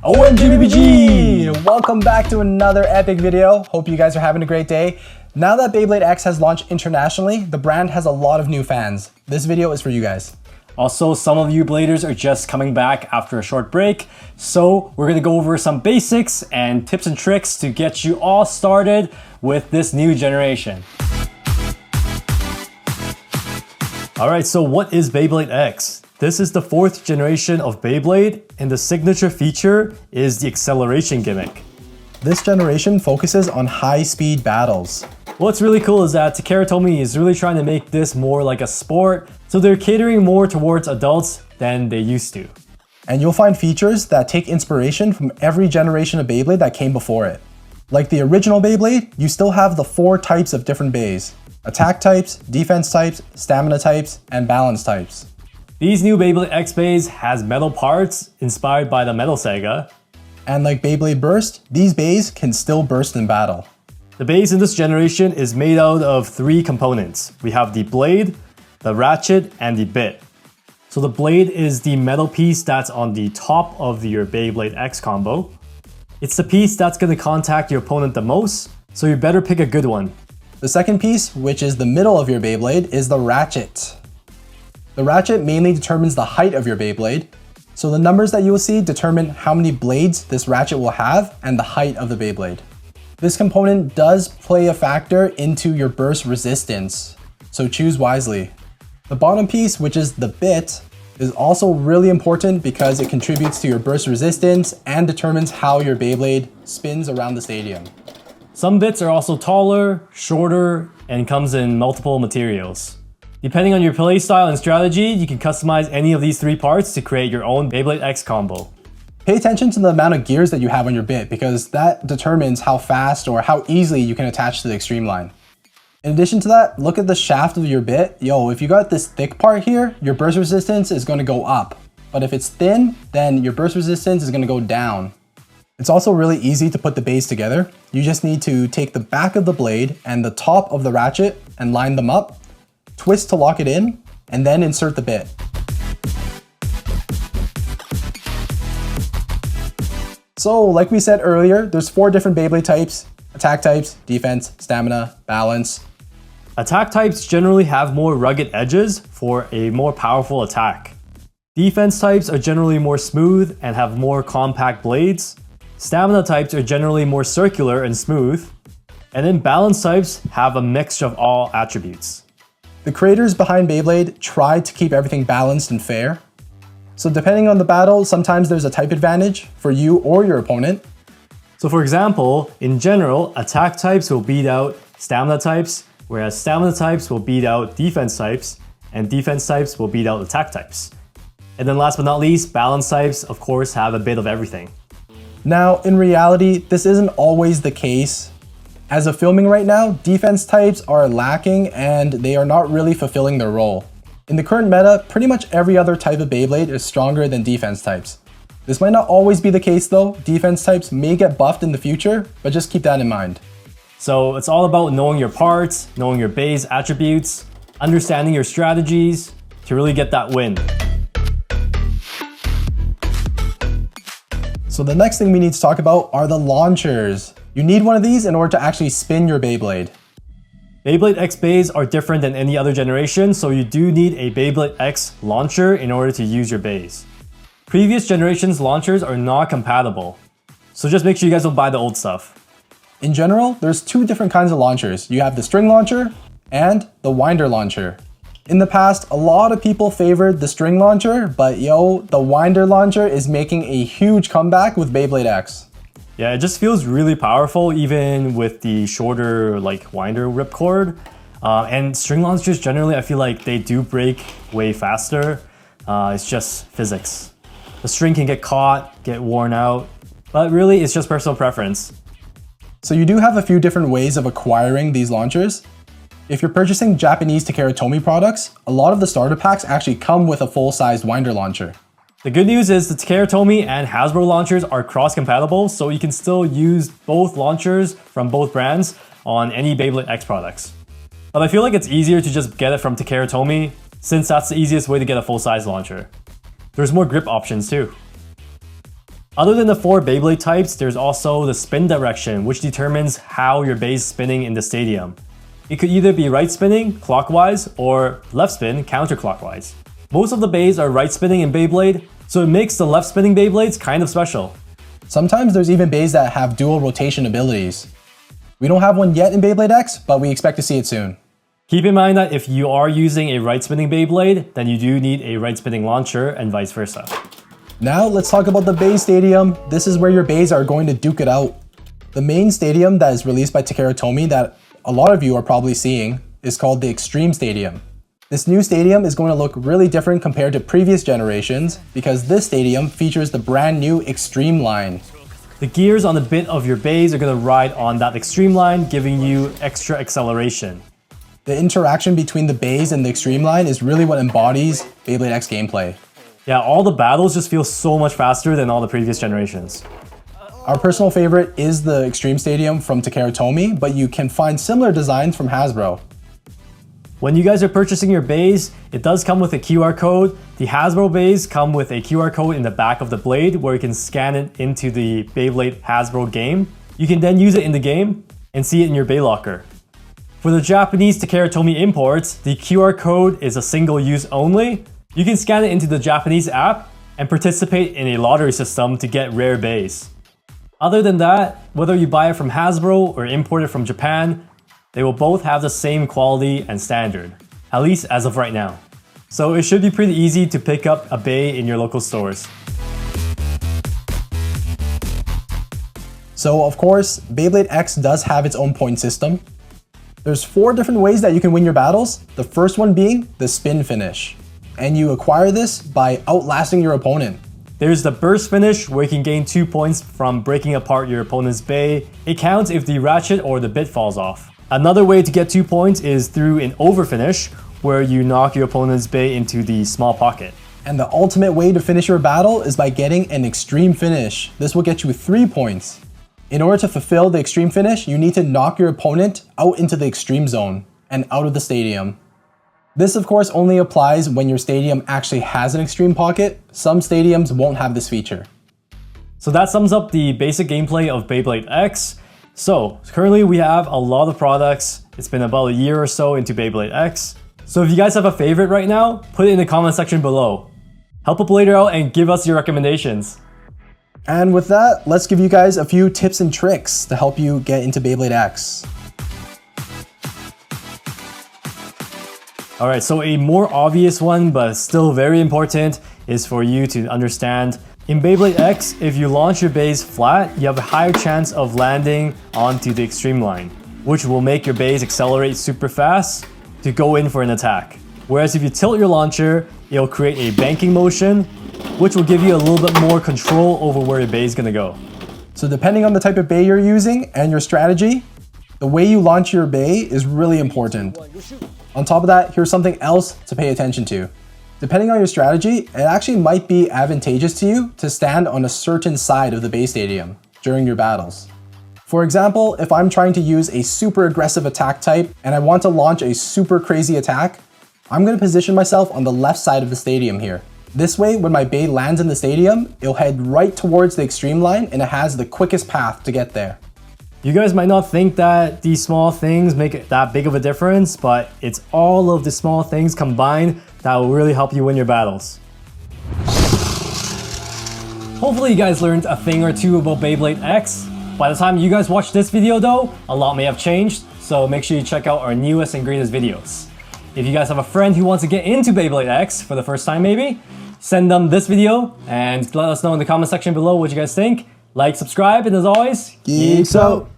OMG BBG! Welcome back to another epic video. Hope you guys are having a great day. Now that Beyblade X has launched internationally, the brand has a lot of new fans. This video is for you guys. Also, some of you Bladers are just coming back after a short break, so we're gonna go over some basics and tips and tricks to get you all started with this new generation. Alright, so what is Beyblade X? This is the 4th generation of Beyblade, and the signature feature is the acceleration gimmick. This generation focuses on high-speed battles. What's really cool is that Takara Tomy is really trying to make this more like a sport, so they're catering more towards adults than they used to. And you'll find features that take inspiration from every generation of Beyblade that came before it. Like the original Beyblade, you still have the 4 types of different bays: attack types, defense types, stamina types, and balance types. These new Beyblade X bays has metal parts inspired by the Metal Saga. And like Beyblade Burst, these bays can still burst in battle. The base in this generation is made out of 3 components. We have the blade, the ratchet, and the bit. So the blade is the metal piece that's on the top of your Beyblade X combo. It's the piece that's going to contact your opponent the most, so you better pick a good one. The second piece, which is the middle of your Beyblade, is the ratchet. The ratchet mainly determines the height of your Beyblade, so the numbers that you will see determine how many blades this ratchet will have and the height of the Beyblade. This component does play a factor into your burst resistance, so choose wisely. The bottom piece, which is the bit, is also really important because it contributes to your burst resistance and determines how your Beyblade spins around the stadium. Some bits are also taller, shorter, and comes in multiple materials. Depending on your playstyle and strategy, you can customize any of these 3 parts to create your own Beyblade X combo. Pay attention to the amount of gears that you have on your bit because that determines how fast or how easily you can attach to the extreme line. In addition to that, look at the shaft of your bit. If you got this thick part here, your burst resistance is going to go up. But if it's thin, then your burst resistance is going to go down. It's also really easy to put the bays together. You just need to take the back of the blade and the top of the ratchet and line them up, twist to lock it in, and then insert the bit. So like we said earlier, there's 4 different Beyblade types: attack types, defense, stamina, balance. Attack types generally have more rugged edges for a more powerful attack. Defense types are generally more smooth and have more compact blades. Stamina types are generally more circular and smooth. And then balance types have a mixture of all attributes. The creators behind Beyblade tried to keep everything balanced and fair. So depending on the battle, sometimes there's a type advantage for you or your opponent. So for example, in general, attack types will beat out stamina types, whereas stamina types will beat out defense types, and defense types will beat out attack types. And then last but not least, balance types, of course, have a bit of everything. Now, in reality, this isn't always the case. As of filming right now, defense types are lacking and they are not really fulfilling their role. In the current meta, pretty much every other type of Beyblade is stronger than defense types. This might not always be the case though. Defense types may get buffed in the future, but just keep that in mind. So it's all about knowing your parts, knowing your base attributes, understanding your strategies to really get that win. So the next thing we need to talk about are the launchers. You need one of these in order to actually spin your Beyblade. Beyblade X bays are different than any other generation, so you do need a Beyblade X launcher in order to use your bays. Previous generations launchers are not compatible, so just make sure you guys don't buy the old stuff. In general, there's 2 different kinds of launchers. You have the string launcher and the winder launcher. In the past, a lot of people favored the string launcher, but the winder launcher is making a huge comeback with Beyblade X. Yeah, it just feels really powerful even with the shorter winder ripcord. And string launchers generally, I feel like they do break way faster. It's just physics. The string can get caught, get worn out, but really it's just personal preference. So you do have a few different ways of acquiring these launchers. If you're purchasing Japanese Takara Tomy products, a lot of the starter packs actually come with a full-sized winder launcher. The good news is the Takara Tomy and Hasbro launchers are cross-compatible, so you can still use both launchers from both brands on any Beyblade X products. But I feel like it's easier to just get it from Takara Tomy, since that's the easiest way to get a full-size launcher. There's more grip options too. Other than the 4 Beyblade types, there's also the spin direction, which determines how your base is spinning in the stadium. It could either be right spinning, clockwise, or left spin, counterclockwise. Most of the bays are right spinning in Beyblade, so it makes the left spinning Beyblades kind of special. Sometimes there's even bays that have dual rotation abilities. We don't have one yet in Beyblade X, but we expect to see it soon. Keep in mind that if you are using a right spinning Beyblade, then you do need a right spinning launcher and vice versa. Now let's talk about the Bay Stadium. This is where your bays are going to duke it out. The main stadium that is released by Takara Tomy that a lot of you are probably seeing is called the Extreme Stadium. This new stadium is going to look really different compared to previous generations because this stadium features the brand new Extreme line. The gears on the bit of your bays are going to ride on that Extreme line, giving you extra acceleration. The interaction between the bays and the Extreme line is really what embodies Beyblade X gameplay. Yeah, all the battles just feel so much faster than all the previous generations. Our personal favorite is the Extreme Stadium from Takara Tomy, but you can find similar designs from Hasbro. When you guys are purchasing your bays, it does come with a QR code. The Hasbro bays come with a QR code in the back of the blade where you can scan it into the Beyblade Hasbro game. You can then use it in the game and see it in your bay locker. For the Japanese Takara Tomy imports, the QR code is a single use only. You can scan it into the Japanese app and participate in a lottery system to get rare bays. Other than that, whether you buy it from Hasbro or import it from Japan, they will both have the same quality and standard, at least as of right now. So it should be pretty easy to pick up a bay in your local stores. So of course, Beyblade X does have its own point system. There's 4 different ways that you can win your battles, the first one being the spin finish. And you acquire this by outlasting your opponent. There's the burst finish where you can gain 2 points from breaking apart your opponent's bay. It counts if the ratchet or the bit falls off. Another way to get 2 points is through an over finish where you knock your opponent's bay into the small pocket. And the ultimate way to finish your battle is by getting an extreme finish. This will get you 3 points. In order to fulfill the extreme finish, you need to knock your opponent out into the extreme zone and out of the stadium. This of course only applies when your stadium actually has an extreme pocket. Some stadiums won't have this feature. So that sums up the basic gameplay of Beyblade X. So currently we have a lot of products. It's been about a year or so into Beyblade X. So if you guys have a favorite right now, put it in the comment section below. Help a blader out and give us your recommendations. And with that, let's give you guys a few tips and tricks to help you get into Beyblade X. Alright, so a more obvious one, but still very important, is for you to understand. In Beyblade X, if you launch your bays flat, you have a higher chance of landing onto the extreme line, which will make your bays accelerate super fast to go in for an attack. Whereas if you tilt your launcher, it'll create a banking motion, which will give you a little bit more control over where your bay is gonna go. So depending on the type of bay you're using and your strategy, the way you launch your bay is really important. On top of that, here's something else to pay attention to. Depending on your strategy, it actually might be advantageous to you to stand on a certain side of the bay stadium during your battles. For example, if I'm trying to use a super aggressive attack type and I want to launch a super crazy attack, I'm going to position myself on the left side of the stadium here. This way, when my bay lands in the stadium, it'll head right towards the extreme line and it has the quickest path to get there. You guys might not think that these small things make that big of a difference, but it's all of the small things combined that will really help you win your battles. Hopefully you guys learned a thing or two about Beyblade X. By the time you guys watch this video though, a lot may have changed, so make sure you check out our newest and greatest videos. If you guys have a friend who wants to get into Beyblade X for the first time maybe, send them this video and let us know in the comment section below what you guys think. Like, subscribe, and as always, Geeks out!